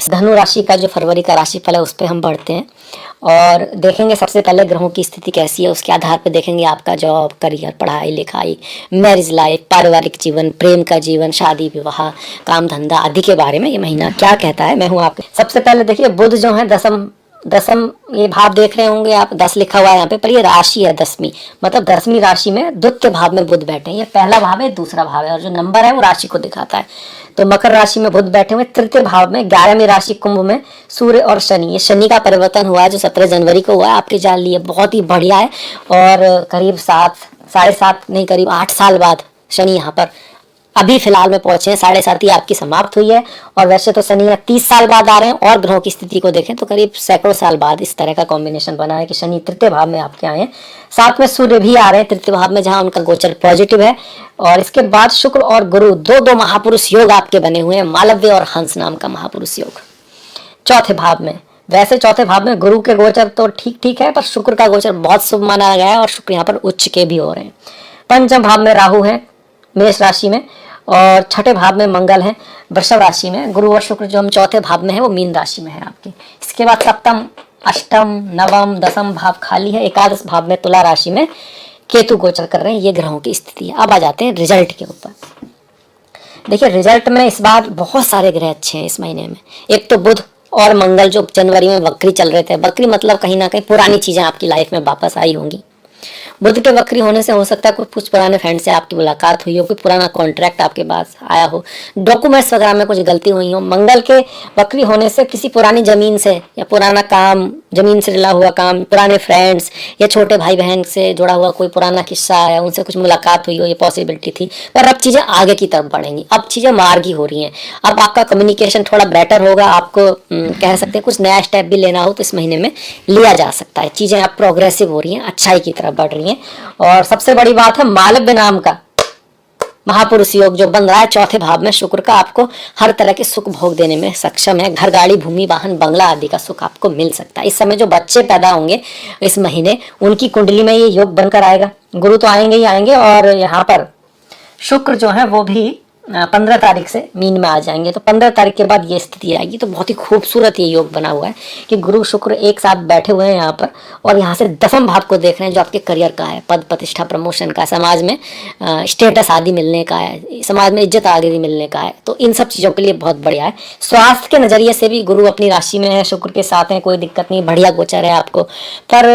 धनु राशि का जो फरवरी का राशिफल है उस पर हम बढ़ते हैं और देखेंगे सबसे पहले ग्रहों की स्थिति कैसी है। उसके आधार पर देखेंगे आपका जॉब, करियर, पढ़ाई लिखाई, मैरिज लाइफ, पारिवारिक जीवन, प्रेम का जीवन, शादी विवाह, काम धंधा आदि के बारे में ये महीना क्या कहता है। मैं हूँ आपके सबसे पहले देखिए बुध जो है दसम ये भाव देख रहे होंगे आप, 10 लिखा हुआ है यहाँ पे, पर ये राशि है 10वीं, मतलब 10वीं राशि में द्वितीय भाव में बुध बैठे हैं। ये पहला भाव है, दूसरा भाव है और जो नंबर है वो राशि को दिखाता है। तो मकर राशि में बुध बैठे हुए, तृतीय भाव में 11वीं राशि कुंभ में सूर्य और शनि। ये शनि का परिवर्तन हुआ है जो 17 जनवरी को हुआ है, आपके जान लिए बहुत ही बढ़िया है। और करीब 7 नहीं करीब 8 साल बाद शनि यहाँ पर अभी फिलहाल में पहुंचे हैं। 7.5 आपकी समाप्त हुई है और वैसे तो शनि 30 साल बाद आ रहे हैं और ग्रहों की स्थिति को देखें तो करीब सैकड़ों साल बाद इस तरह का कॉम्बिनेशन बना है कि शनि तृतीय भाव में आपके आए हैं। साथ में सूर्य भी आ रहे हैं तृतीय भाव में, जहां उनका गोचर पॉजिटिव है। और इसके बाद शुक्र और गुरु दो महापुरुष योग आपके बने हुए हैं, मालव्य और हंस नाम का महापुरुष योग चौथे भाव में। वैसे चौथे भाव में गुरु के गोचर तो ठीक है, पर शुक्र का गोचर बहुत शुभ माना गया है और शुक्र यहाँ पर उच्च के भी हो रहे हैं। पंचम भाव में राहु है मेष राशि में और छठे भाव में मंगल है वृषभ राशि में। गुरु और शुक्र जो हम चौथे भाव में है वो मीन राशि में है आपके। इसके बाद सप्तम, अष्टम, नवम, दसम भाव खाली है। एकादश भाव में तुला राशि में केतु गोचर कर रहे हैं। ये ग्रहों की स्थिति है। अब आ जाते हैं रिजल्ट के ऊपर। देखिए रिजल्ट में इस बार बहुत सारे ग्रह अच्छे हैं इस महीने में। एक तो बुध और मंगल जो जनवरी में वक्री चल रहे थे, वक्री मतलब कहीं ना कहीं पुरानी चीजें आपकी लाइफ में वापस आई होंगी। बुध के वक्री होने से हो सकता है कुछ पुराने फ्रेंड से आपकी मुलाकात हुई हो, कोई पुराना कॉन्ट्रैक्ट आपके पास आया हो, डॉक्यूमेंट्स वगैरह में कुछ गलती हुई हो। मंगल के वक्री होने से किसी पुरानी जमीन से या पुराना काम, जमीन से जुड़ा हुआ काम, पुराने फ्रेंड्स या छोटे भाई बहन से जुड़ा हुआ कोई पुराना किस्सा है, उनसे कुछ मुलाकात हुई हो, ये पॉसिबिलिटी थी। पर अब चीजें आगे की तरफ बढ़ेंगी, अब चीजें मार्गी हो रही हैं। अब आपका कम्युनिकेशन थोड़ा बेटर होगा। आपको कह सकते हैं कुछ नया स्टेप भी लेना हो तो इस महीने में लिया जा सकता है। चीजें अब प्रोग्रेसिव हो रही हैं, अच्छाई की तरफ बढ़ रही हैं। और सबसे बड़ी बात है मालव्य नाम का महापुरुष योग जो बन रहा है चौथे भाव में शुक्र का, आपको हर तरह के सुख भोग देने में सक्षम है। घर, गाड़ी, भूमि, वाहन, बंगला आदि का सुख आपको मिल सकता है। इस समय जो बच्चे पैदा होंगे इस महीने, उनकी कुंडली में ये योग बनकर आएगा। गुरु तो आएंगे ही आएंगे और यहाँ पर शुक्र जो है वो भी 15 तारीख से मीन में आ जाएंगे। तो 15 तारीख के बाद ये स्थिति आएगी। तो बहुत ही खूबसूरत ये योग बना हुआ है कि गुरु शुक्र एक साथ बैठे हुए हैं यहाँ पर और यहाँ से दसम भाव को देख रहे हैं जो आपके करियर का है, पद प्रतिष्ठा, प्रमोशन का, समाज में स्टेटस आदि मिलने का है, समाज में इज्जत आदि मिलने का है। तो इन सब चीज़ों के लिए बहुत बढ़िया है। स्वास्थ्य के नज़रिए से भी गुरु अपनी राशि में है, शुक्र के साथ है, कोई दिक्कत नहीं, बढ़िया गोचर है आपको। पर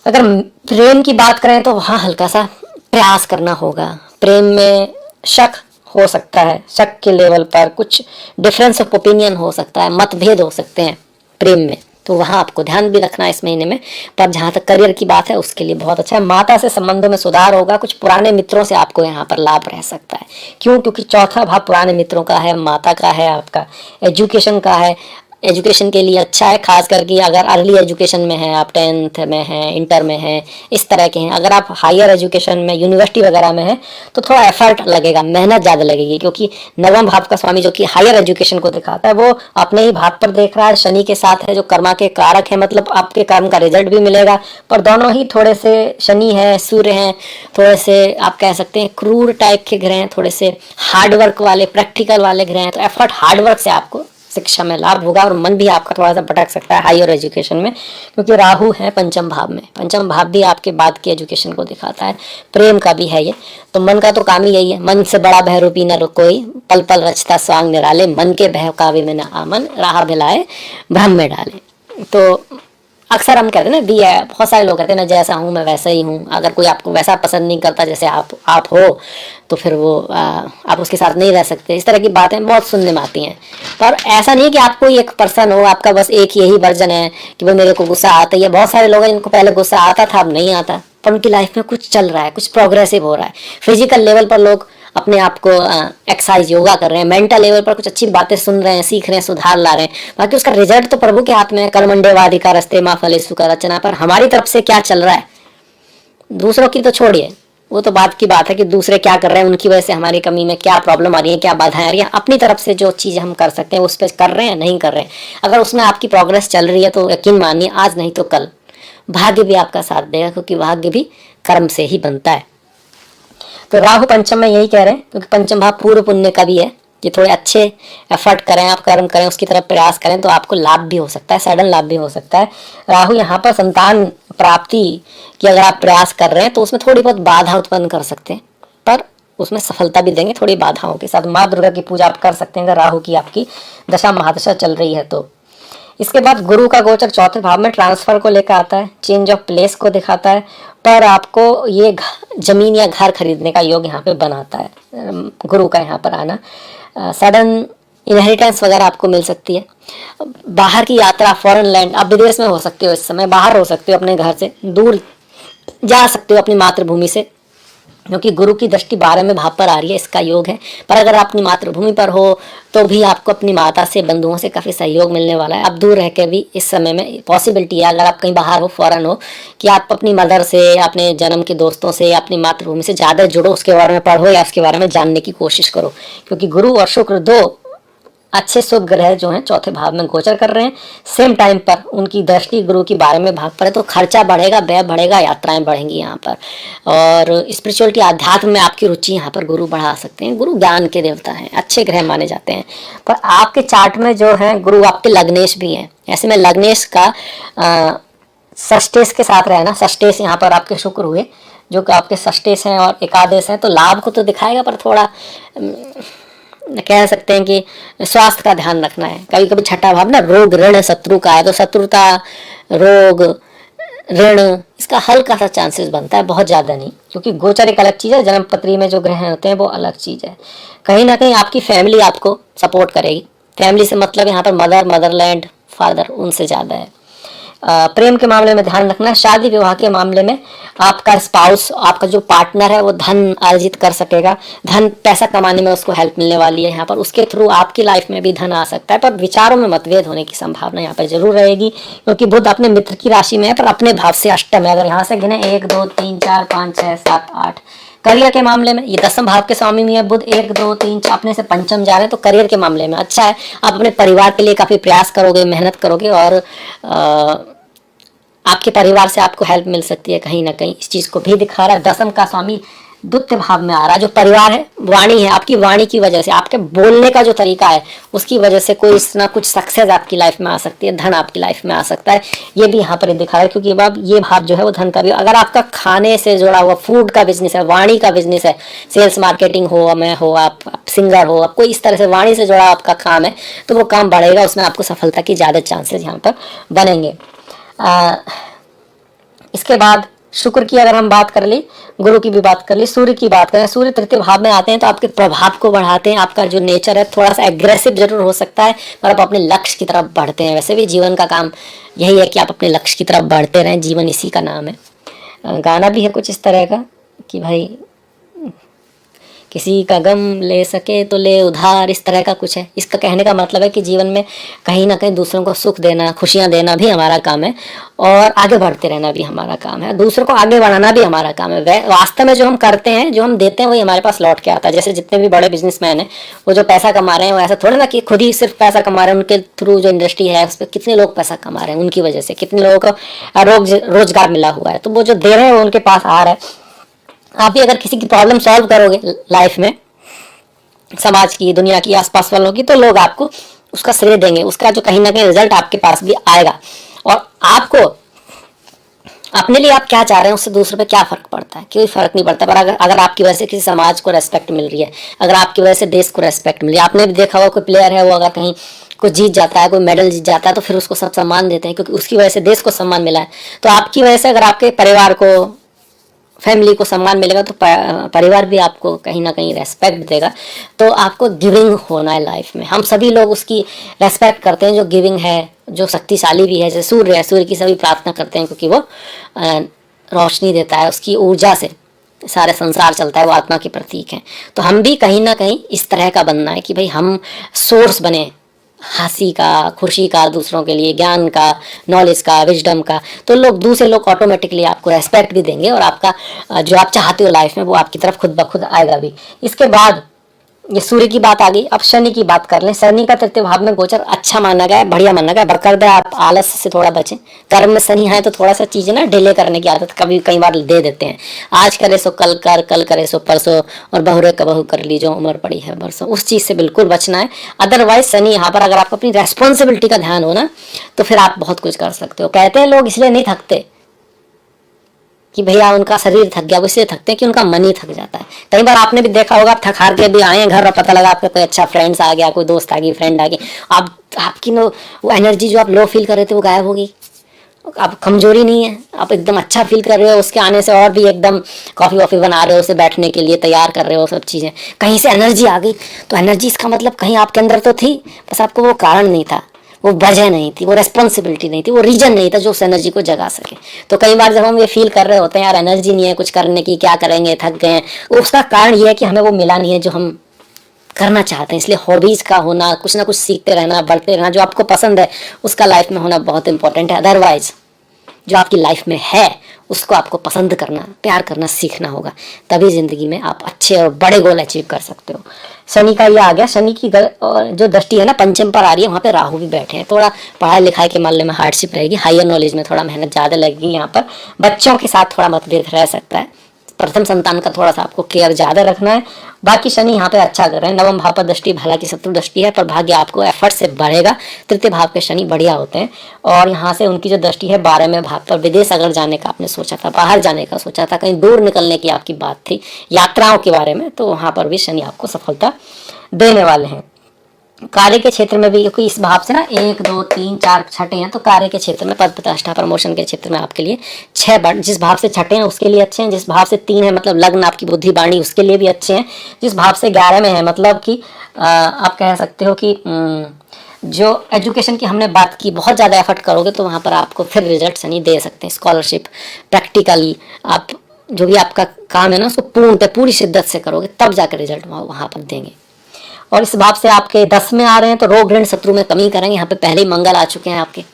अगर प्रेम की बात करें तो वहाँ हल्का सा प्रयास करना होगा। प्रेम में शक हो सकता है, शक के लेवल पर कुछ डिफरेंस ऑफ ओपिनियन हो सकता है, मतभेद हो सकते हैं प्रेम में, तो वहाँ आपको ध्यान भी रखना है इस महीने में। पर जहाँ तक करियर की बात है उसके लिए बहुत अच्छा है। माता से संबंधों में सुधार होगा। कुछ पुराने मित्रों से आपको यहाँ पर लाभ रह सकता है। क्यों? क्योंकि चौथा भाव पुराने मित्रों का है, माता का है, आपका एजुकेशन का है। एजुकेशन के लिए अच्छा है, खास करके अगर अर्ली एजुकेशन में है, आप 10th में हैं, इंटर में हैं, इस तरह के हैं। अगर आप हायर एजुकेशन में, यूनिवर्सिटी वगैरह में हैं तो थोड़ा एफर्ट लगेगा, मेहनत ज़्यादा लगेगी, क्योंकि नवम भाव का स्वामी जो कि हायर एजुकेशन को दिखाता है वो अपने ही भाव पर देख रहा है, शनि के साथ है जो कर्मा के कारक है, मतलब आपके कर्म का रिजल्ट भी मिलेगा। पर दोनों ही थोड़े से, शनि है, सूर्य हैं, थोड़े से आप कह सकते हैं क्रूर टाइप के ग्रह हैं, थोड़े से हार्डवर्क वाले, प्रैक्टिकल वाले ग्रह हैं। तो एफर्ट, हार्डवर्क से आपको शिक्षा में लाभ होगा और मन भी आपका थोड़ा सा भटक सकता है हायर एजुकेशन में, क्योंकि राहु है पंचम भाव में। पंचम भाव भी आपके बाद की एजुकेशन को दिखाता है, प्रेम का भी है ये। तो मन का तो काम ही यही है, मन से बड़ा बहरूपी न कोई, पल पल रचता स्वांग निराले, मन के बहकावे में न आमन, राह भिलाए भ्रम में डाले। तो अक्सर हम कहते हैं ना, भी है, बहुत सारे लोग कहते हैं ना, जैसा हूँ मैं वैसा ही हूँ। अगर कोई आपको वैसा पसंद नहीं करता जैसे आप हो तो फिर वो आप उसके साथ नहीं रह सकते। इस तरह की बातें बहुत सुनने में आती हैं। पर ऐसा नहीं है कि आपको एक पर्सन हो, आपका बस एक यही वर्जन है कि वो मेरे को गुस्सा आता है। बहुत सारे लोग हैं जिनको पहले गुस्सा आता था, अब नहीं आता, पर उनकी लाइफ में कुछ चल रहा है, कुछ प्रोग्रेसिव हो रहा है। फिजिकल लेवल पर लोग अपने आप को एक्सरसाइज, योगा कर रहे हैं, मेंटल लेवल पर कुछ अच्छी बातें सुन रहे हैं, सीख रहे हैं, सुधार ला रहे हैं। बाकी उसका रिजल्ट तो प्रभु के हाथ में है। कर्मण्येवाधिकार रस्ते माँ फलेषु रचना। पर हमारी तरफ से क्या चल रहा है, दूसरों की तो छोड़िए, वो तो बात की बात है कि दूसरे क्या कर रहे हैं, उनकी वजह से हमारी कमी में क्या प्रॉब्लम आ रही है, क्या बाधाएं आ रही है। अपनी तरफ से जो चीज़ हम कर सकते हैं उस पर कर रहे हैं, नहीं कर रहे हैं। अगर उसमें आपकी प्रोग्रेस चल रही है तो यकीन मानिए आज नहीं तो कल भाग्य भी आपका साथ देगा, क्योंकि भाग्य भी कर्म से ही बनता है। तो राहु पंचम में यही कह रहे हैं, क्योंकि पंचम भाव पूर्व पुण्य का भी है, कि थोड़े अच्छे एफर्ट करें, आप कर्म करें, उसकी तरफ प्रयास करें तो आपको लाभ भी हो सकता है, सडन लाभ भी हो सकता है। राहु यहाँ पर संतान प्राप्ति की अगर आप प्रयास कर रहे हैं तो उसमें थोड़ी बहुत बाधा उत्पन्न कर सकते हैं, पर उसमें सफलता भी देंगे थोड़ी बाधाओं के साथ। माँ दुर्गा की पूजा आप कर सकते हैं अगर राहु की आपकी दशा महादशा चल रही है तो। इसके बाद गुरु का गोचर चौथे भाव में ट्रांसफर को लेकर आता है, चेंज ऑफ प्लेस को दिखाता है, पर आपको ये जमीन या घर खरीदने का योग यहाँ पे बनाता है गुरु का यहाँ पर आना। सडन इनहेरिटेंस वगैरह आपको मिल सकती है। बाहर की यात्रा, फॉरेन लैंड, आप विदेश में हो सकते हो, इस समय बाहर हो सकते हो, अपने घर से दूर जा सकते हो अपनी मातृभूमि से, क्योंकि गुरु की दृष्टि 12वें भाव पर आ रही है, इसका योग है। पर अगर आप अपनी मातृभूमि पर हो तो भी आपको अपनी माता से, बंधुओं से काफ़ी सहयोग मिलने वाला है। आप दूर रह के भी इस समय में पॉसिबिलिटी है, अगर आप कहीं बाहर हो, फॉरेन हो, कि आप अपनी मदर से, अपने जन्म के दोस्तों से, अपनी मातृभूमि से ज़्यादा जुड़ो, उसके बारे में पढ़ो या उसके बारे में जानने की कोशिश करो, क्योंकि गुरु और शुक्र दो अच्छे शुभ ग्रह जो हैं चौथे भाव में गोचर कर रहे हैं। सेम टाइम पर उनकी दृष्टि गुरु की 12वें भाव पर है, तो खर्चा बढ़ेगा, व्यय बढ़ेगा, यात्राएं बढ़ेंगी यहाँ पर। और स्पिरिचुअलिटी, आध्यात्म में आपकी रुचि यहाँ पर गुरु बढ़ा सकते हैं। गुरु ज्ञान के देवता हैं, अच्छे ग्रह माने जाते हैं। पर आपके चार्ट में जो है गुरु आपके लग्नेश भी हैं, ऐसे में लग्नेश का षष्टेश के साथ रहना, षष्टेश यहाँ पर आपके शुक्र हुए जो कि आपके षष्टेश हैं और एकादश हैं, तो लाभ को तो दिखाएगा, पर थोड़ा कह सकते हैं कि स्वास्थ्य का ध्यान रखना है। कभी कभी छठा भाव ना रोग ऋण शत्रु का है, तो शत्रुता, रोग, ऋण, इसका हल्का सा चांसेस बनता है, बहुत ज़्यादा नहीं, क्योंकि गोचर एक अलग चीज़ है, जन्म पत्री में जो ग्रह होते हैं वो अलग चीज़ है। कहीं ना कहीं आपकी फैमिली आपको सपोर्ट करेगी। फैमिली से मतलब यहाँ पर मदर, मदरलैंड, फादर, उनसे ज़्यादा है। प्रेम के मामले में ध्यान रखना, शादी विवाह के मामले में आपका स्पाउस, आपका जो पार्टनर है वो धन अर्जित कर सकेगा, धन पैसा कमाने में उसको हेल्प मिलने वाली है यहाँ पर, उसके थ्रू आपकी लाइफ में भी धन आ सकता है। पर विचारों में मतभेद होने की संभावना यहाँ पर जरूर रहेगी, क्योंकि बुध अपने मित्र की राशि में है पर अपने भाव से अष्टम है। अगर यहाँ से गिने 1 2 3 4 5 6 7 8, करियर के मामले में ये 10वें भाव के स्वामी में है बुध, 1 2 3 4 अपने से पंचम जा रहे हैं, तो करियर के मामले में अच्छा है। आप अपने परिवार के लिए काफी प्रयास करोगे, मेहनत करोगे, और आपके परिवार से आपको हेल्प मिल सकती है कहीं ना कहीं, इस चीज को भी दिखा रहा है। 10वें का स्वामी द्वितीय भाव में आ रहा है, जो परिवार है, वाणी है, आपकी वाणी की वजह से, आपके बोलने का जो तरीका है उसकी वजह से कोई ना कुछ सक्सेस आपकी लाइफ में आ सकती है, धन आपकी लाइफ में आ सकता है। ये भी यहाँ पर दिखा रहा है, क्योंकि ये भाव जो है वो धन का भी। अगर आपका खाने से जुड़ा हुआ फूड का बिजनेस है, वाणी का बिजनेस है, सेल्स मार्केटिंग हो, मैं हो, आप सिंगर हो, आप कोई इस तरह से वाणी से जुड़ा आपका काम है, तो वो काम बढ़ेगा, उसमें आपको सफलता की ज़्यादा चांसेस यहाँ पर बनेंगे। इसके बाद शुक्र की अगर हम बात कर ली, गुरु की भी बात कर ली, सूर्य की बात करें, सूर्य तृतीय भाव में आते हैं तो आपके प्रभाव को बढ़ाते हैं। आपका जो नेचर है थोड़ा सा एग्रेसिव जरूर हो सकता है, पर आप अपने लक्ष्य की तरफ बढ़ते हैं। वैसे भी जीवन का काम यही है कि आप अपने लक्ष्य की तरफ बढ़ते रहें, जीवन इसी का नाम है। गाना भी है कुछ इस तरह का कि भाई किसी का गम ले सके तो ले उधार, इस तरह का कुछ है। इसका कहने का मतलब है कि जीवन में कहीं ना कहीं दूसरों को सुख देना, खुशियां देना भी हमारा काम है, और आगे बढ़ते रहना भी हमारा काम है, दूसरों को आगे बढ़ाना भी हमारा काम है। वास्तव में जो हम करते हैं, जो हम देते हैं, वही हमारे पास लौट के आता है। जैसे जितने भी बड़े बिजनेसमैन हैं, वो जो पैसा कमा रहे हैं, वो ऐसा थोड़ा ना कि खुद ही सिर्फ पैसा कमा रहे हैं, उनके थ्रू जो इंडस्ट्री है उस पर कितने लोग पैसा कमा रहे हैं, उनकी वजह से कितने लोगों को रोजगार मिला हुआ है, तो वो जो दे रहे हैं वो उनके पास आ रहा है। आप भी अगर किसी की प्रॉब्लम सॉल्व करोगे लाइफ में, समाज की, दुनिया की, आसपास वालों की, तो लोग आपको उसका श्रेय देंगे, उसका जो कहीं ना कहीं रिजल्ट आपके पास भी आएगा। और आपको अपने लिए आप क्या चाह रहे हैं, उससे दूसरों पे क्या फर्क पड़ता है, कोई फर्क नहीं पड़ता। पर अगर आपकी वजह से किसी समाज को रेस्पेक्ट मिल रही है, अगर आपकी वजह से देश को रेस्पेक्ट मिल रही है, आपने भी देखा होगा कोई प्लेयर है, वो अगर कहीं कुछ जीत जाता है, कोई मेडल जीत जाता है, तो फिर उसको सब सम्मान देते हैं, क्योंकि उसकी वजह से देश को सम्मान मिला है। तो आपकी वजह से अगर आपके परिवार को, फैमिली को सम्मान मिलेगा, तो परिवार भी आपको कहीं ना कहीं रेस्पेक्ट देगा। तो आपको गिविंग होना है लाइफ में। हम सभी लोग उसकी रेस्पेक्ट करते हैं जो गिविंग है, जो शक्तिशाली भी है। जैसे सूर्य है, सूर्य की सभी प्रार्थना करते हैं, क्योंकि वो रोशनी देता है, उसकी ऊर्जा से सारे संसार चलता है, वो आत्मा के प्रतीक हैं। तो हम भी कहीं ना कहीं इस तरह का बनना है कि भाई हम सोर्स बने हंसी का, खुशी का, दूसरों के लिए ज्ञान का, नॉलेज का, विजडम का। तो दूसरे लोग ऑटोमेटिकली आपको रेस्पेक्ट भी देंगे, और आपका जो आप चाहते हो लाइफ में वो आपकी तरफ खुद ब खुद आएगा भी। इसके बाद ये सूर्य की बात आ गई। अब शनि की बात कर लें। शनि का तृतीय भाव में गोचर अच्छा माना गया है, बढ़िया माना गया है। बरकरदे आप आलस से थोड़ा बचें। कर्म में शनि है तो थोड़ा सा चीजें ना डिले करने की आदत कभी कई बार दे देते हैं। आज करे सो कल कर, कल करे सो परसों, और बहुरे कबहू कर ली जो उम्र पड़ी है बरसों, उस चीज से बिल्कुल बचना है। अदरवाइज शनि यहाँ पर अगर आपको अपनी रेस्पॉन्सिबिलिटी का ध्यान हो ना, तो फिर आप बहुत कुछ कर सकते हो। कहते हैं लोग इसलिए नहीं थकते कि भैया उनका शरीर थक गया, वो इसलिए थकते हैं कि उनका मन ही थक जाता है। कई बार आपने भी देखा होगा, आप थक हार के भी आए हैं घर और पता लगा आपका कोई अच्छा फ्रेंड्स आ गया, कोई दोस्त आ गई, फ्रेंड आ गई, आप आपकी वो एनर्जी जो आप लो फील कर रहे थे वो गायब होगी। आप कमजोरी नहीं है, आप एकदम अच्छा फील कर रहे हो उसके आने से, और भी एकदम कॉफी वॉफी बना रहे हो, उसे बैठने के लिए तैयार कर रहे हो, सब चीजें कहीं से एनर्जी आ गई। तो एनर्जी इसका मतलब कहीं आपके अंदर तो थी, बस आपको वो कारण नहीं था, वो वजह नहीं थी, वो रेस्पॉन्सिबिलिटी नहीं थी, वो रीजन नहीं था जो उस एनर्जी को जगा सके। तो कई बार जब हम ये फील कर रहे होते हैं यार एनर्जी नहीं है कुछ करने की, क्या करेंगे, थक गए हैं, उसका कारण ये है कि हमें वो मिला नहीं है जो हम करना चाहते हैं। इसलिए हॉबीज का होना, कुछ ना कुछ सीखते रहना, बढ़ते रहना, जो आपको पसंद है उसका लाइफ में होना बहुत इंपॉर्टेंट है। अदरवाइज जो आपकी लाइफ में है उसको आपको पसंद करना, प्यार करना सीखना होगा, तभी जिंदगी में आप अच्छे और बड़े गोल अचीव कर सकते हो। शनि का ये आ गया। शनि की जो दृष्टि है ना पंचम पर आ रही है, वहाँ पे राहु भी बैठे हैं। थोड़ा पढ़ाई लिखाई के मामले में हार्डशिप रहेगी, हायर नॉलेज में थोड़ा मेहनत ज़्यादा लगेगी। यहाँ पर बच्चों के साथ थोड़ा मतभेद रह सकता है, प्रथम संतान का थोड़ा सा आपको केयर ज्यादा रखना है। बाकी शनि यहाँ पे अच्छा कर रहे हैं। नवम भाव पर दृष्टि हालांकि शत्रु दृष्टि है, पर भाग्य आपको एफर्ट से बढ़ेगा। तृतीय भाव के शनि बढ़िया होते हैं, और यहाँ से उनकी जो दृष्टि है 12वें भाव पर, विदेश अगर जाने का आपने सोचा था, बाहर जाने का सोचा था, कहीं दूर निकलने की आपकी बात थी, यात्राओं के बारे में, तो वहां पर भी शनि आपको सफलता देने वाले हैं। कार्य के क्षेत्र में भी, क्योंकि इस भाव से ना 1 2 3 4 छठे हैं, तो कार्य के क्षेत्र में पद प्रतिष्ठा प्रमोशन के क्षेत्र में आपके लिए 6 बढ़, जिस भाव से छठे हैं उसके लिए अच्छे हैं, जिस भाव से 3 है मतलब लग्न आपकी बुद्धि वाणी उसके लिए भी अच्छे हैं, जिस भाव से 11 में है मतलब कि आप कह सकते हो कि जो एजुकेशन की हमने बात की, बहुत ज़्यादा एफर्ट करोगे तो वहाँ पर आपको फिर रिजल्ट सही दे सकते हैं। स्कॉलरशिप, प्रैक्टिकली आप जो भी आपका काम है ना उसको पूरी शिद्दत से करोगे तब जाकर रिजल्ट वहाँ पर देंगे। और इस भाव से आपके 10 में आ रहे हैं तो रोग ऋण शत्रु में कमी करेंगे। यहाँ पे पहले ही मंगल आ चुके हैं आपके।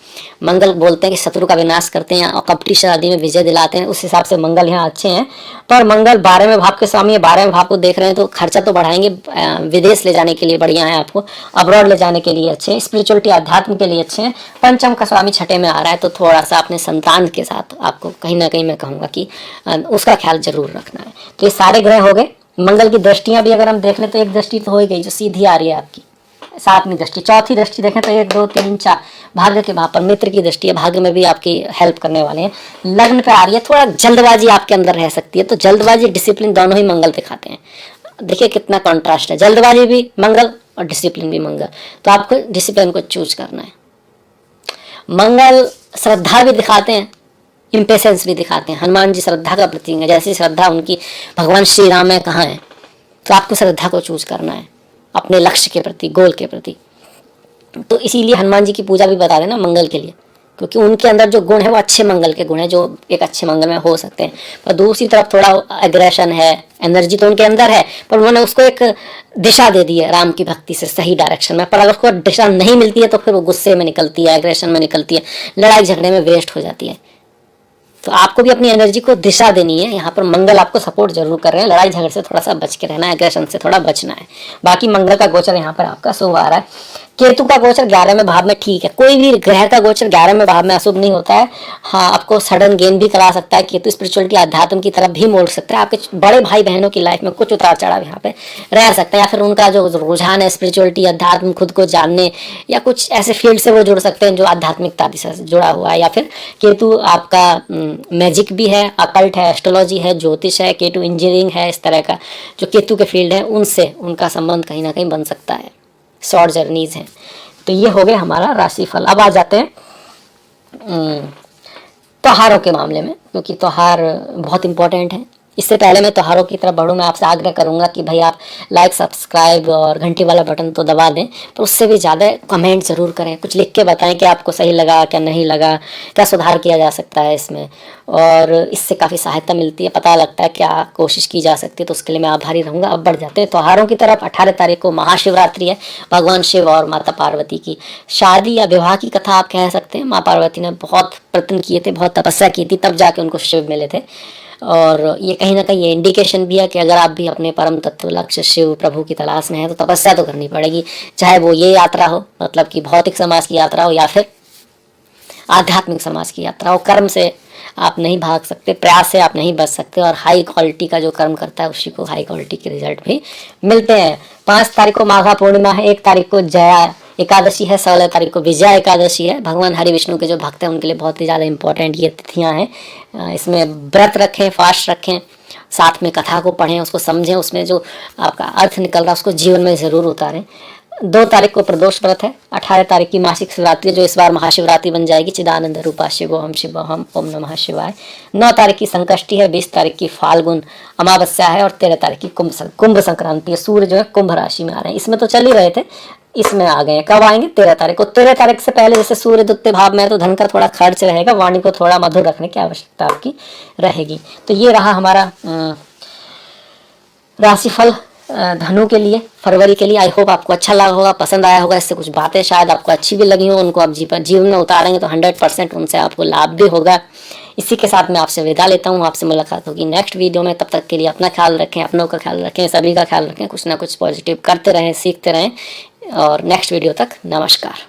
मंगल बोलते हैं कि शत्रु का विनाश करते हैं और कपटी आदि में विजय दिलाते हैं, उस हिसाब से मंगल यहाँ अच्छे हैं। पर मंगल 12वें भाव के स्वामी है, 12वें भाव को देख रहे हैं तो खर्चा तो बढ़ाएंगे। विदेश ले जाने के लिए बढ़िया है, आपको अब्रॉड ले जाने के लिए अच्छे हैं, स्पिरिचुअलिटी अध्यात्म के लिए अच्छे हैं। पंचम का स्वामी छठे में आ रहा है तो थोड़ा सा अपने संतान के साथ आपको कहीं ना कहीं मैं कहूँगा कि उसका ख्याल जरूर रखना है। तो ये सारे ग्रह हो गए। मंगल की दृष्टियां भी अगर हम देख लें तो एक दृष्टि तो हो ही गई जो सीधी आ रही है आपकी, 7वीं दृष्टि। चौथी दृष्टि देखें तो 1 2 3 4 भाग्य के भाव पर मित्र की दृष्टि है, भाग्य में भी आपकी हेल्प करने वाले हैं। लग्न पे आ रही है, थोड़ा जल्दबाजी आपके अंदर रह सकती है, तो जल्दबाजी डिसिप्लिन दोनों ही मंगल दिखाते हैं। देखिए कितना कॉन्ट्रास्ट है, जल्दबाजी भी मंगल और डिसिप्लिन भी मंगल, तो आपको डिसिप्लिन को चूज करना है। मंगल श्रद्धा भी दिखाते हैं, इम्पेशेंस भी दिखाते हैं। हनुमान जी श्रद्धा का प्रतीक है, जैसी श्रद्धा उनकी भगवान श्री राम में कहाँ है, तो आपको श्रद्धा को चूज करना है अपने लक्ष्य के प्रति, गोल के प्रति। तो इसीलिए हनुमान जी की पूजा भी बता देना मंगल के लिए, क्योंकि उनके अंदर जो गुण है वो अच्छे मंगल के गुण है जो एक अच्छे मंगल में हो सकते हैं। पर दूसरी तरफ थोड़ा एग्रेशन है, एनर्जी तो उनके अंदर है, पर उन्होंने उसको एक दिशा दे दी है राम की भक्ति से सही डायरेक्शन में। पर अगर उसको दिशा नहीं मिलती है तो फिर वो गुस्से में निकलती है, एग्रेशन में निकलती है, लड़ाई झगड़े में वेस्ट हो जाती है। तो आपको भी अपनी एनर्जी को दिशा देनी है। यहाँ पर मंगल आपको सपोर्ट जरूर कर रहे हैं, लड़ाई झगड़े से थोड़ा सा बच के रहना है, एग्रेशन से थोड़ा बचना है। बाकी मंगल का गोचर यहाँ पर आपका शुभ आ रहा है। केतु का गोचर 11वें भाव में ठीक है, कोई भी ग्रह का गोचर 11वें भाव में अशुभ नहीं होता है। हाँ, आपको सडन गेन भी करा सकता है, केतु स्पिरिचुअलिटी अध्यात्म की तरफ भी मोड़ सकता है। आपके बड़े भाई बहनों की लाइफ में कुछ उतार चढ़ाव यहाँ पे रह सकता है, या फिर उनका जो रुझान है स्पिरिचुअलिटी अध्यात्म, खुद को जानने, या कुछ ऐसे फील्ड से वो जुड़ सकते हैं जो आध्यात्मिकता से जुड़ा हुआ है। या फिर केतु आपका मैजिक भी है, अकल्ट है, एस्ट्रोलॉजी है, ज्योतिष है, केतु इंजीनियरिंग है, इस तरह का जो केतु के फील्ड है उनसे उनका संबंध कहीं ना कहीं बन सकता है, शॉर्ट जर्नीज हैं। तो ये हो गया हमारा राशिफल। अब आ जाते हैं त्योहारों के मामले में, क्योंकि त्योहार बहुत इंपॉर्टेंट है। इससे पहले मैं त्योहारों की तरफ बढ़ूँ, मैं आपसे आग्रह करूंगा कि भाई आप लाइक, सब्सक्राइब और घंटी वाला बटन तो दबा दें, पर उससे भी ज़्यादा कमेंट ज़रूर करें, कुछ लिख के बताएं कि आपको सही लगा, क्या नहीं लगा, क्या सुधार किया जा सकता है इसमें। और इससे काफ़ी सहायता मिलती है, पता लगता है क्या कोशिश की जा सकती है, तो उसके लिए मैं आभारी रहूँगा। अब बढ़ जाते हैं त्योहारों की तरफ। 18 तारीख को महाशिवरात्रि है, भगवान शिव और माता पार्वती की शादी या विवाह की कथा आप कह सकते हैं। माँ पार्वती ने बहुत प्रयत्न किए थे, बहुत तपस्या की थी, तब जाके उनको शिव मिले थे। और ये कहीं ना कहीं ये इंडिकेशन भी है कि अगर आप भी अपने परम तत्व लक्ष्य शिव प्रभु की तलाश में है तो तपस्या तो करनी पड़ेगी, चाहे वो ये यात्रा हो, मतलब कि भौतिक समाज की यात्रा हो या फिर आध्यात्मिक समाज की यात्रा हो। कर्म से आप नहीं भाग सकते, प्रयास से आप नहीं बच सकते, और हाई क्वालिटी का जो कर्म करता है उसी को हाई क्वालिटी के रिजल्ट भी मिलते हैं। 5 तारीख को माघा पूर्णिमा है, 1 तारीख को जया एकादशी है, 16 तारीख को विजया एकादशी है। भगवान हरि विष्णु के जो भक्त हैं उनके लिए बहुत ही ज़्यादा इंपॉर्टेंट ये तिथियां हैं। इसमें व्रत रखें, फास्ट रखें, साथ में कथा को पढ़ें, उसको समझें, उसमें जो आपका अर्थ निकल रहा है उसको जीवन में ज़रूर उतारें। 2 तारीख को प्रदोष व्रत है, 18 तारीख की मासिक शिवरात्रि जो इस बार महाशिवरात्रि बन जाएगी, चिदानंद रूपा शिवोहम ओम नमः शिवाय। 9 तारीख की संकष्टी है, 20 तारीख की फाल्गुन अमावस्या है और 13 तारीख की कुंभ संक्रांति है। सूर्य जो है कुंभ राशि में आ रहे हैं, इसमें तो चल ही रहे थे, इसमें आ गए हैं। कब आएंगे? 13 तारीख को। 13 तारीख से पहले जैसे सूर्य द्वितीय भाव में है तो धन का थोड़ा खर्च रहेगा, वाणी को थोड़ा मधुर रखने की आवश्यकता आपकी रहेगी। तो ये रहा हमारा राशिफल धनु के लिए फरवरी के लिए। आई होप आपको अच्छा लगा होगा, पसंद आया होगा, इससे कुछ बातें शायद आपको अच्छी भी लगी हो, उनको आप जीवन में उतारेंगे तो 100% उनसे आपको लाभ भी होगा। इसी के साथ मैं आपसे विदा लेता हूँ, आपसे मुलाकात होगी नेक्स्ट वीडियो में। तब तक के लिए अपना ख्याल रखें, अपनों का ख्याल रखें, सभी का ख्याल रखें, कुछ ना कुछ पॉजिटिव करते रहें, सीखते रहें, और नेक्स्ट वीडियो तक नमस्कार।